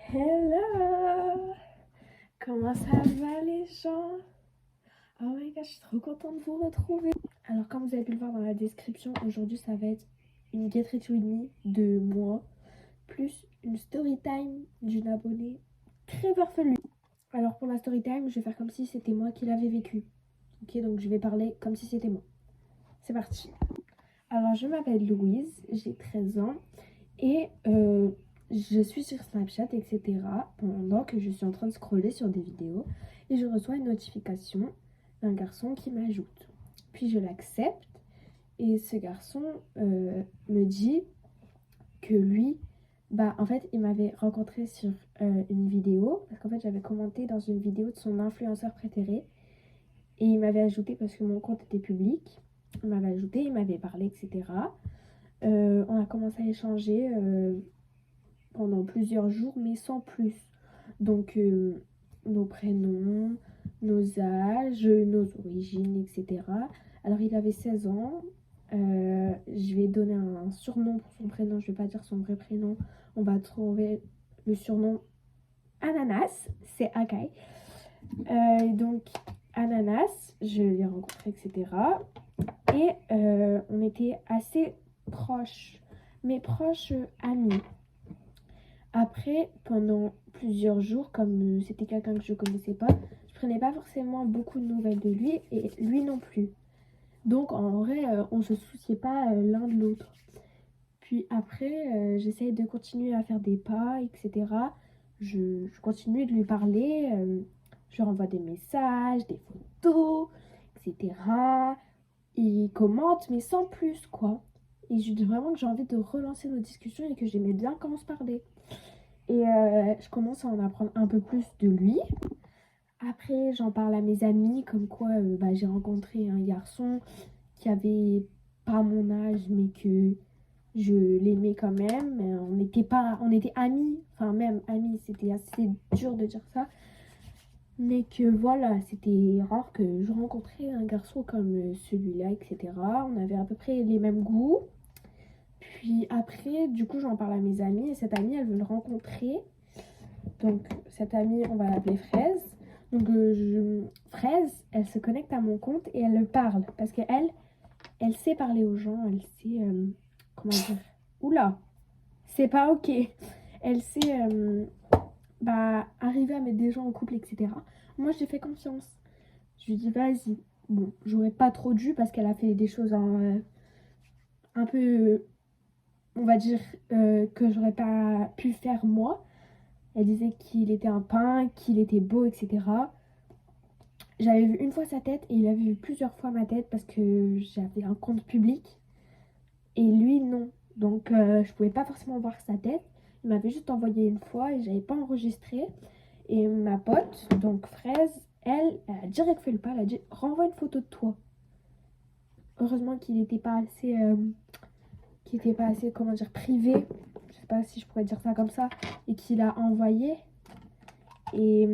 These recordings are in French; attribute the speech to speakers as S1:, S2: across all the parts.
S1: Hello! Comment ça va les gens? Oh my god, je suis trop contente de vous retrouver. Alors comme vous avez pu le voir dans la description, aujourd'hui ça va être une Get Rich With Me de moi, plus une story time d'une abonnée très farfelue. Alors pour la story time, je vais faire comme si c'était moi qui l'avais vécu. Ok, donc je vais parler comme si c'était moi. C'est parti. Alors je m'appelle Louise, j'ai 13 ans et je suis sur Snapchat, etc. pendant que je suis en train de scroller sur des vidéos et je reçois une notification d'un garçon qui m'ajoute. Puis je l'accepte et ce garçon me dit que lui, en fait, il m'avait rencontré sur une vidéo parce qu'en fait, j'avais commenté dans une vidéo de son influenceur préféré et il m'avait ajouté parce que mon compte était public. Il m'avait ajouté, il m'avait parlé, etc. On a commencé à échanger pendant plusieurs jours, mais sans plus. Donc, nos prénoms, nos âges, nos origines, etc. Alors, il avait 16 ans. Je vais donner un surnom pour son prénom. Je vais pas dire son vrai prénom. On va trouver le surnom Ananas. C'est Akai. Donc, Ananas, je l'ai rencontré, etc. Et on était assez proches, mais proches amis. Après, pendant plusieurs jours, comme c'était quelqu'un que je connaissais pas, je prenais pas forcément beaucoup de nouvelles de lui et lui non plus. Donc en vrai, on se souciait pas l'un de l'autre. Puis après, j'essaye de continuer à faire des pas, etc. Je continue de lui parler, je lui renvoie des messages, des photos, etc. Il commente, mais sans plus, quoi. Et je dis vraiment que j'ai envie de relancer nos discussions et que j'aimais bien quand on se parlait. Et je commence à en apprendre un peu plus de lui. Après, j'en parle à mes amis, comme quoi j'ai rencontré un garçon qui avait pas mon âge, mais que je l'aimais quand même. On était amis, enfin même amis, c'était assez dur de dire ça. Mais que voilà, c'était rare que je rencontrais un garçon comme celui-là, etc. On avait à peu près les mêmes goûts. Puis après, du coup, j'en parle à mes amis et cette amie, elle veut le rencontrer. Donc cette amie, on va l'appeler Fraise. Donc Fraise, elle se connecte à mon compte et elle le parle. Parce qu'elle, elle sait parler aux gens, elle sait... comment dire? Oula, c'est pas ok. Elle sait arriver à mettre des gens en couple, etc. Moi, je lui fais confiance. Je lui dis, vas-y. Bon, j'aurais pas trop dû parce qu'elle a fait des choses un peu, on va dire, que j'aurais pas pu faire moi. Elle disait qu'il était un pin, qu'il était beau, etc. J'avais vu une fois sa tête et il avait vu plusieurs fois ma tête parce que j'avais un compte public et lui non. Donc je pouvais pas forcément voir sa tête. Il m'avait juste envoyé une fois et j'avais pas enregistré. Et ma pote, donc Fraise, elle a direct fait le pas. Elle a dit renvoie une photo de toi. Heureusement qu'il était pas assez, comment dire, privé. Je sais pas si je pourrais dire ça comme ça. Et qu'il a envoyé. Et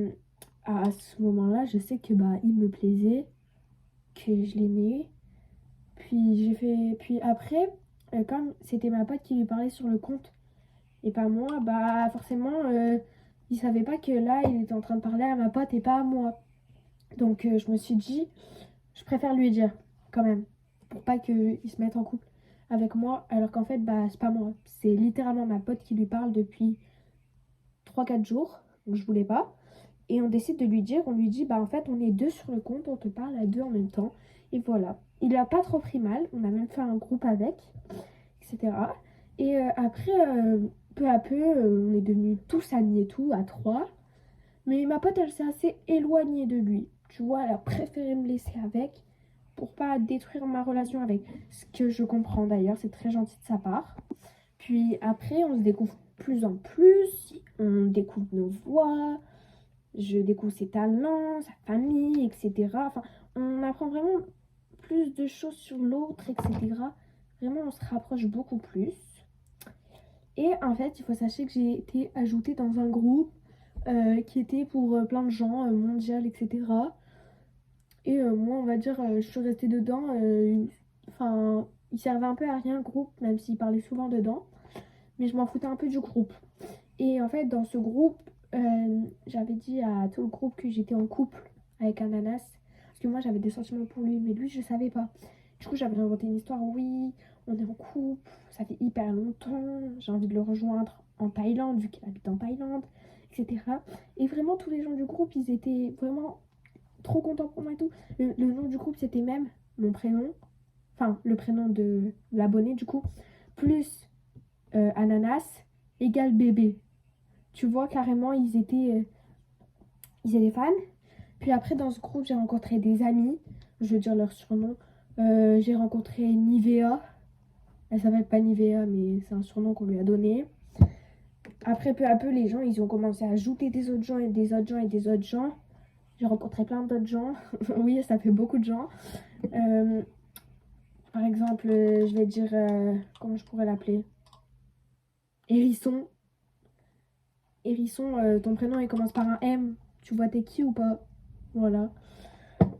S1: à ce moment-là, je sais que il me plaisait, que je l'aimais. Puis après, comme c'était ma pote qui lui parlait sur le compte et pas moi, forcément, il savait pas que là, il était en train de parler à ma pote et pas à moi. Donc je me suis dit, je préfère lui dire quand même, pour pas qu'il se mette en couple avec moi, alors qu'en fait, c'est pas moi. C'est littéralement ma pote qui lui parle depuis 3 4 jours, donc je voulais pas. Et on décide de lui dire, on lui dit, en fait, on est deux sur le compte, on te parle à deux en même temps. Et voilà. Il a pas trop pris mal, on a même fait un groupe avec, etc. Et après, peu à peu, on est devenus tous amis et tout, à trois. Mais ma pote, elle s'est assez éloignée de lui. Tu vois, elle a préféré me laisser avec pour pas détruire ma relation avec. Ce que je comprends d'ailleurs, c'est très gentil de sa part. Puis après, on se découvre plus en plus, on découvre nos voix, je découvre ses talents, sa famille, etc. Enfin, on apprend vraiment plus de choses sur l'autre, etc. Vraiment, on se rapproche beaucoup plus. Et en fait, il faut sachez que j'ai été ajoutée dans un groupe qui était pour plein de gens, mondial, etc. Et moi, on va dire, je suis restée dedans. Enfin, il servait un peu à rien le groupe, même s'il parlait souvent dedans. Mais je m'en foutais un peu du groupe. Et en fait, dans ce groupe, j'avais dit à tout le groupe que j'étais en couple avec Ananas. Parce que moi, j'avais des sentiments pour lui, mais lui, je savais pas. Du coup, j'avais inventé une histoire. Oui, on est en couple, ça fait hyper longtemps. J'ai envie de le rejoindre en Thaïlande, vu qu'il habite en Thaïlande, etc. Et vraiment, tous les gens du groupe, ils étaient vraiment trop contents pour moi et tout. Le nom du groupe, c'était même mon prénom. Enfin, le prénom de l'abonné, du coup. Plus Ananas égale bébé. Tu vois, carrément, ils étaient fans. Puis après, dans ce groupe, j'ai rencontré des amis. Je veux dire leur surnom. J'ai rencontré Nivea. Elle s'appelle pas Nivea, mais c'est un surnom qu'on lui a donné. Après, peu à peu, les gens, ils ont commencé à ajouter des autres gens et des autres gens et des autres gens. J'ai rencontré plein d'autres gens. Oui, ça fait beaucoup de gens. Euh, Par exemple, je vais dire, comment je pourrais l'appeler? Hérisson. Hérisson, ton prénom, il commence par un M. Tu vois, t'es qui ou pas? Voilà.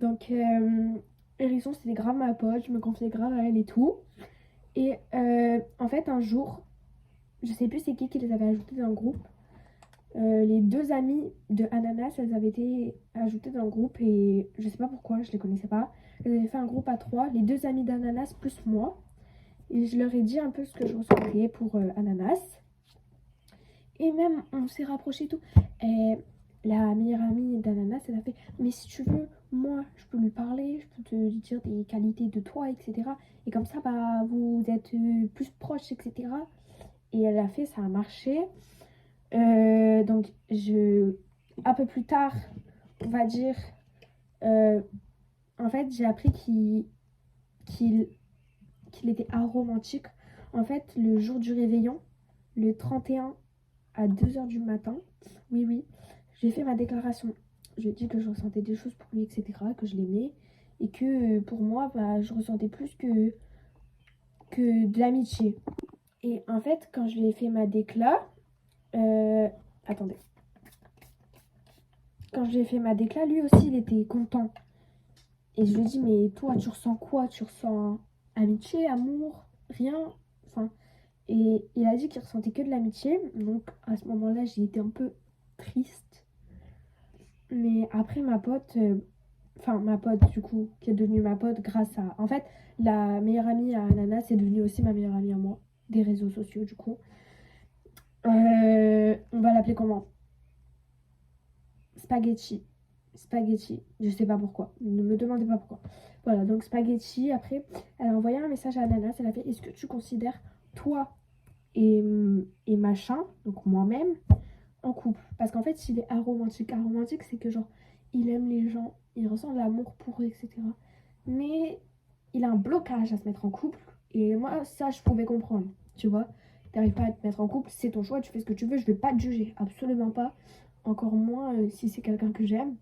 S1: Donc, Hérisson, c'était grave ma pote, je me confiais grave à elle et tout. Et en fait, un jour, je sais plus c'est qui les avait ajoutés dans le groupe. Les deux amies de Ananas, elles avaient été ajoutées dans le groupe et je sais pas pourquoi, je les connaissais pas. Elles avaient fait un groupe à trois, les deux amies d'Ananas plus moi. Et je leur ai dit un peu ce que je ressentais pour Ananas. Et même, on s'est rapprochés et tout. Et la meilleure amie d'Ananas, elle a fait, mais si tu veux, moi, je peux lui parler, je peux te dire des qualités de toi, etc. Et comme ça, bah, vous êtes plus proches, etc. Et elle a fait, ça a marché. Donc, un peu plus tard, on va dire, euh, en fait, j'ai appris qu'il était aromantique. En fait, le jour du réveillon, le 31 à 2 h du matin, oui, oui, j'ai fait ma déclaration. Je dis que je ressentais des choses pour lui, etc., que je l'aimais, et que pour moi, bah, je ressentais plus que de l'amitié. Et en fait, quand je lui ai fait ma décla, euh, attendez, quand je lui ai fait ma décla, lui aussi, il était content. Et je lui ai dit, mais toi, tu ressens quoi? Tu ressens amitié, amour, rien? Enfin, et il a dit qu'il ressentait que de l'amitié. Donc, à ce moment-là, j'ai été un peu triste. Mais après, ma pote, enfin ma pote du coup, qui est devenue ma pote grâce à... En fait, la meilleure amie à Ananas est devenue aussi ma meilleure amie à moi, des réseaux sociaux du coup. On va l'appeler comment? Spaghetti. Spaghetti, je sais pas pourquoi, ne me demandez pas pourquoi. Voilà, donc Spaghetti, après, elle a envoyé un message à Ananas, elle a fait, est-ce que tu considères toi et machin, donc moi-même, en couple? Parce qu'en fait, s'il est aromantique, c'est que genre, il aime les gens, il ressent de l'amour pour eux, etc. Mais il a un blocage à se mettre en couple. Et moi, ça, je pouvais comprendre. Tu vois, t'arrives pas à te mettre en couple, c'est ton choix, tu fais ce que tu veux, je vais pas te juger, absolument pas. Encore moins si c'est quelqu'un que j'aime.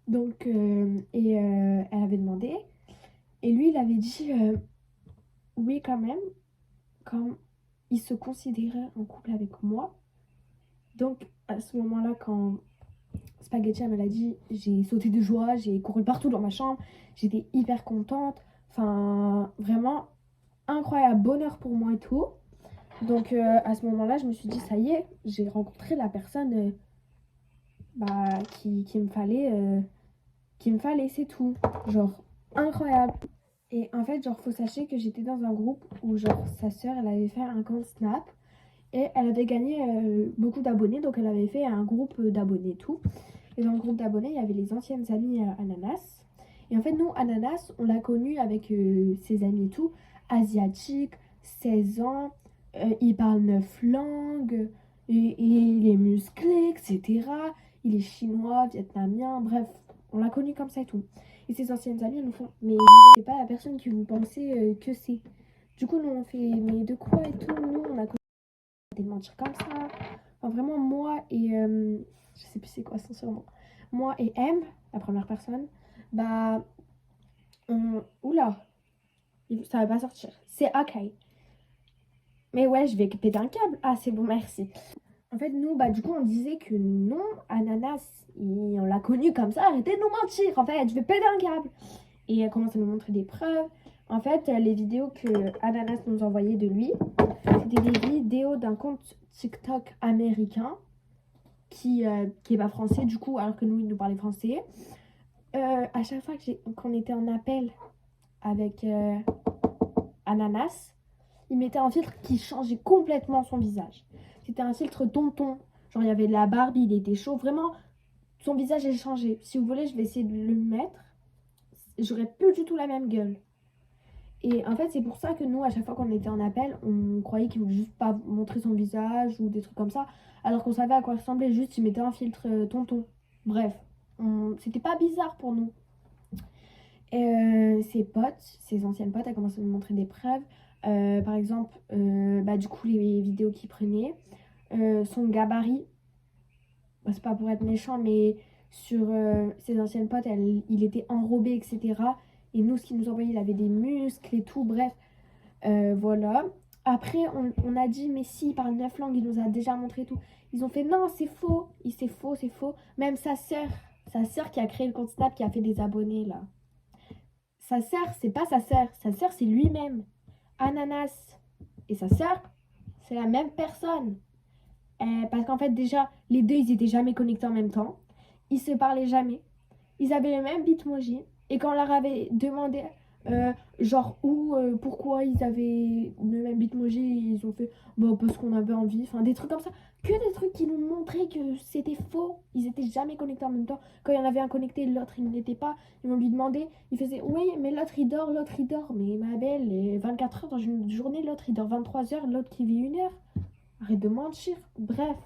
S1: Donc, elle avait demandé. Et lui, il avait dit oui, quand même, quand il se considérait en couple avec moi. Donc, à ce moment-là, quand Spaghetti, elle me l'a dit, j'ai sauté de joie, j'ai couru partout dans ma chambre, j'étais hyper contente. Enfin, vraiment incroyable bonheur pour moi et tout. Donc à ce moment-là, je me suis dit, ça y est, j'ai rencontré la personne bah, qu'il me fallait, c'est tout. Genre, incroyable. Et en fait, genre, faut sachez que j'étais dans un groupe où, genre, sa sœur, elle avait fait un compte Snap et elle avait gagné beaucoup d'abonnés, donc elle avait fait un groupe d'abonnés et tout. Et dans le groupe d'abonnés, il y avait les anciennes amies Ananas. Et en fait, nous, Ananas, on l'a connu avec ses amis et tout, asiatique, 16 ans, il parle 9 langues, et il est musclé, etc. Il est chinois, vietnamien, bref, on l'a connu comme ça et tout. Et ses anciennes amies, elles nous font, mais vous n'êtes pas la personne que vous pensez que c'est. Du coup, nous, on fait, mais de quoi et tout, nous, on a connu des mentir comme ça. Enfin, vraiment, moi et, je sais plus c'est quoi son surnom. Moi et M, la première personne, bah, oula, ça va pas sortir. C'est ok. Mais ouais, je vais péter un câble. Ah, c'est bon, merci. En fait, nous, bah, du coup, on disait que non, Ananas, on l'a connu comme ça, arrêtez de nous mentir. En fait, je vais péter un câble. Et elle commence à nous montrer des preuves. En fait, les vidéos que Ananas nous envoyait de lui, c'était des vidéos d'un compte TikTok américain qui est pas français du coup, alors que nous, il nous parlait français. À chaque fois qu'on était en appel avec Ananas, il mettait un filtre qui changeait complètement son visage. C'était un filtre tonton. Genre, il y avait de la barbe, il était chaud. Vraiment, son visage a changé. Si vous voulez, je vais essayer de le mettre. J'aurais plus du tout la même gueule. Et en fait, c'est pour ça que nous, à chaque fois qu'on était en appel, on croyait qu'il voulait juste pas montrer son visage ou des trucs comme ça. Alors qu'on savait à quoi il ressemblait, juste il mettait un filtre tonton. Bref, c'était pas bizarre pour nous. Et ses potes, ses anciennes potes, elles commencé à nous montrer des preuves. Par exemple, du coup, les vidéos qu'il prenait. Son gabarit, bah, c'est pas pour être méchant, mais sur ses anciennes potes, il était enrobé, etc. Et nous, ce qu'il nous envoyait, il avait des muscles et tout, bref. Voilà. Après, on a dit, mais si, il parle 9 langues, il nous a déjà montré tout. Ils ont fait, non, c'est faux. C'est faux, c'est faux. Même sa sœur qui a créé le compte Snap, qui a fait des abonnés, là. Sa sœur, c'est pas sa sœur, c'est lui-même. Ananas et sa sœur, c'est la même personne. Parce qu'en fait, déjà, les deux, ils étaient jamais connectés en même temps. Ils se parlaient jamais. Ils avaient le même bitmoji. Et quand on leur avait demandé, genre, pourquoi ils avaient le même bitmoji, ils ont fait, bon, parce qu'on avait envie. Enfin, des trucs comme ça. Que des trucs qui nous montraient que c'était faux. Ils étaient jamais connectés en même temps. Quand il y en avait un connecté, l'autre, il n'était pas. Ils vont lui demander. Il faisait, oui, mais l'autre, il dort, l'autre, il dort. Mais ma belle, les 24 heures dans une journée, l'autre, il dort 23 heures, l'autre qui vit 1 heure. Arrête de mentir. Bref.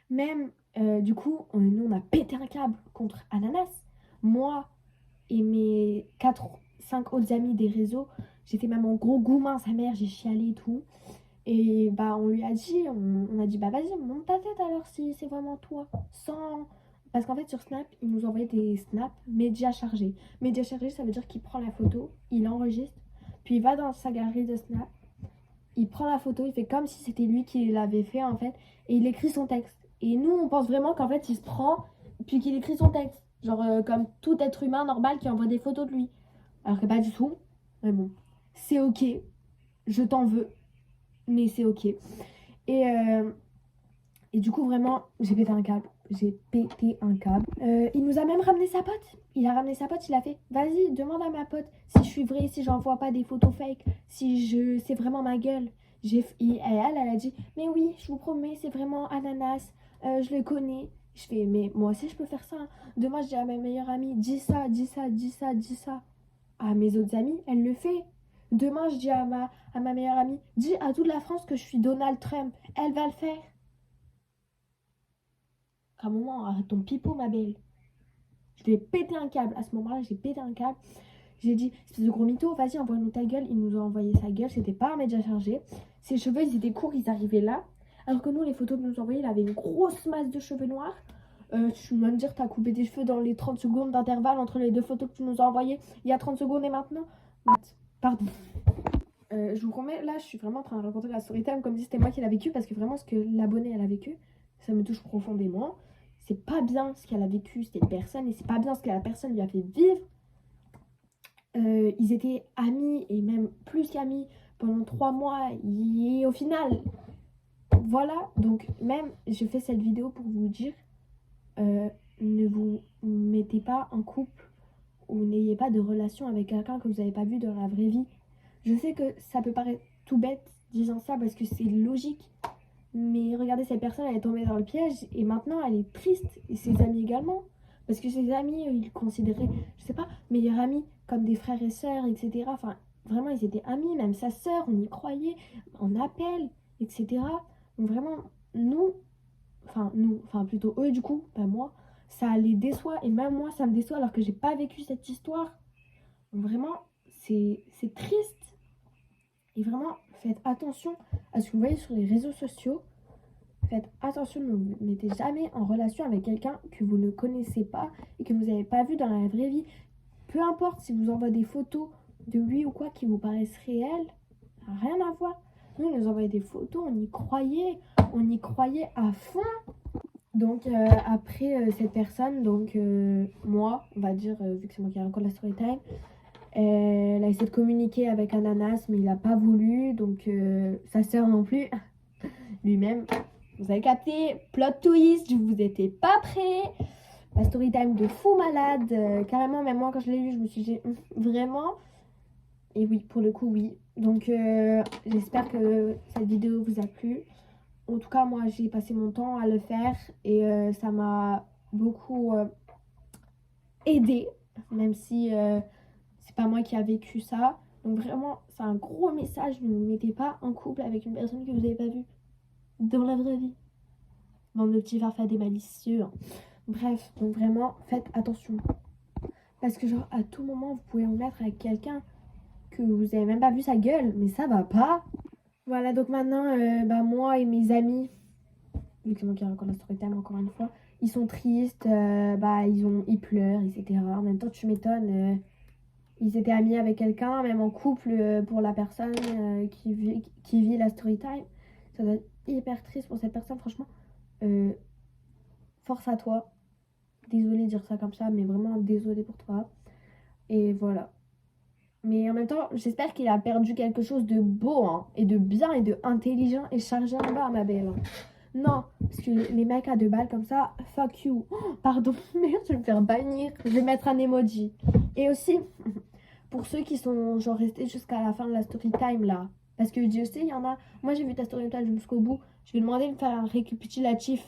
S1: Même, du coup, nous, on a pété un câble contre Ananas. Moi et mes 5 autres amis des réseaux, j'ai fait même un gros goumin, sa mère, j'ai chialé et tout. Et bah, on lui a dit, on a dit, bah vas-y, monte ta tête alors si c'est vraiment toi. Sans... Parce qu'en fait, sur Snap, il nous envoyait des snaps médias chargés. Médias chargés, ça veut dire qu'il prend la photo, il enregistre, puis il va dans sa galerie de Snap, il prend la photo, il fait comme si c'était lui qui l'avait fait en fait, et il écrit son texte. Et nous, on pense vraiment qu'en fait, il se prend, puis qu'il écrit son texte. Genre comme tout être humain normal qui envoie des photos de lui. Alors que pas du tout. Mais bon, c'est ok. Je t'en veux. Mais c'est ok. Et du coup, vraiment, j'ai pété un câble. J'ai pété un câble. Il nous a même ramené sa pote. Il a ramené sa pote, il a fait, vas-y, demande à ma pote si je suis vraie, si j'envoie pas des photos fake, si c'est vraiment ma gueule. Et elle a dit, mais oui, je vous promets, c'est vraiment Ananas, je le connais. Je fais, mais moi aussi je peux faire ça, hein. Demain, je dis à ma meilleure amie, dis ça, dis ça, dis ça, dis ça. À mes autres amis, elle le fait. Demain, je dis à ma meilleure amie, dis à toute la France que je suis Donald Trump. Elle va le faire. À un moment, arrête ton pipeau, ma belle. Je lui ai pété un câble. À ce moment-là, j'ai pété un câble. J'ai dit, espèce de gros mytho, vas-y, envoie-nous ta gueule. Il nous a envoyé sa gueule, c'était pas un média chargé. Ses cheveux, ils étaient courts, ils arrivaient là. Alors que nous, les photos que nous envoyait, il avait une grosse masse de cheveux noirs. Tu vas me dire, t'as coupé tes cheveux dans les 30 secondes d'intervalle entre les deux photos que tu nous as envoyées il y a 30 secondes et maintenant. Pardon. Je vous promets, là, je suis vraiment en train de raconter la story time comme si c'était moi qui l'a vécu, parce que vraiment, ce que l'abonnée, elle a vécu, ça me touche profondément. C'est pas bien ce qu'elle a vécu, c'était une personne, et c'est pas bien ce que la personne lui a fait vivre. Ils étaient amis, et même plus qu'amis, pendant 3 mois, et au final, voilà. Donc, même, je fais cette vidéo pour vous dire, ne vous mettez pas en couple, ou n'ayez pas de relation avec quelqu'un que vous n'avez pas vu dans la vraie vie. Je sais que ça peut paraître tout bête disant ça parce que c'est logique. Mais regardez, cette personne, elle est tombée dans le piège et maintenant elle est triste. Et ses amis également. Parce que ses amis, ils considéraient, je sais pas, meilleurs amis, comme des frères et sœurs, etc. Enfin, vraiment, ils étaient amis. Même sa sœur, on y croyait, en appel, etc. Donc vraiment, enfin plutôt eux du coup, pas moi, ça les déçoit. Et même moi, ça me déçoit alors que j'ai pas vécu cette histoire. Donc vraiment, c'est triste. Et vraiment, faites attention à ce que vous voyez sur les réseaux sociaux. Faites attention, ne vous mettez jamais en relation avec quelqu'un que vous ne connaissez pas et que vous n'avez pas vu dans la vraie vie. Peu importe si vous envoie des photos de lui ou quoi qui vous paraissent réelles, rien à voir. Nous, il nous envoyait des photos, on y croyait à fond. Donc après cette personne, donc moi, on va dire, vu que c'est moi qui raconte la story time, Elle a essayé de communiquer avec Ananas, mais il n'a pas voulu. Donc, sa sœur non plus. Lui-même. Vous avez capté, plot twist, vous étiez pas prêts. La story time de fou malade. Carrément, même moi, quand je l'ai lu, je me suis dit, vraiment. Et oui, pour le coup, oui. Donc, j'espère que cette vidéo vous a plu. En tout cas, moi, j'ai passé mon temps à le faire et ça m'a beaucoup aidé, même si c'est pas moi qui a vécu ça. Donc, vraiment, c'est un gros message. Ne vous mettez pas en couple avec une personne que vous n'avez pas vue dans la vraie vie. Bande de petits farfadets malicieux. Hein. Bref, donc vraiment, faites attention. Parce que, genre, à tout moment, vous pouvez vous mettre avec quelqu'un que vous avez même pas vu sa gueule, mais ça va pas. Voilà, donc maintenant, moi et mes amis, vu que c'est moi qui raconte la story time encore une fois, ils sont tristes, ils pleurent, etc. En même temps, tu m'étonnes, ils étaient amis avec quelqu'un, même en couple, pour la personne qui vit la story time. Ça doit être hyper triste pour cette personne, franchement. Force à toi. Désolée de dire ça comme ça, mais vraiment désolée pour toi. Et voilà. Mais en même temps, j'espère qu'il a perdu quelque chose de beau, hein, et de bien, et de intelligent, et chargé en bas, ma belle. Hein. Non, parce que les mecs à 2 balles comme ça, fuck you. Oh, pardon, merde, je vais me faire bannir. Je vais mettre un emoji. Et aussi, pour ceux qui sont genre restés jusqu'à la fin de la story time là, parce que Dieu sait, il y en a. Moi, j'ai vu ta story time jusqu'au bout. Je vais demander de faire un récapitulatif.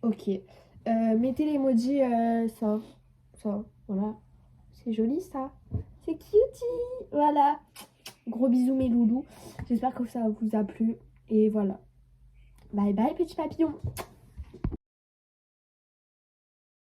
S1: Ok. Mettez l'emoji ça, voilà. C'est joli ça. C'est cutie. Voilà. Gros bisous mes loulous. J'espère que ça vous a plu. Et voilà. Bye bye petit papillon.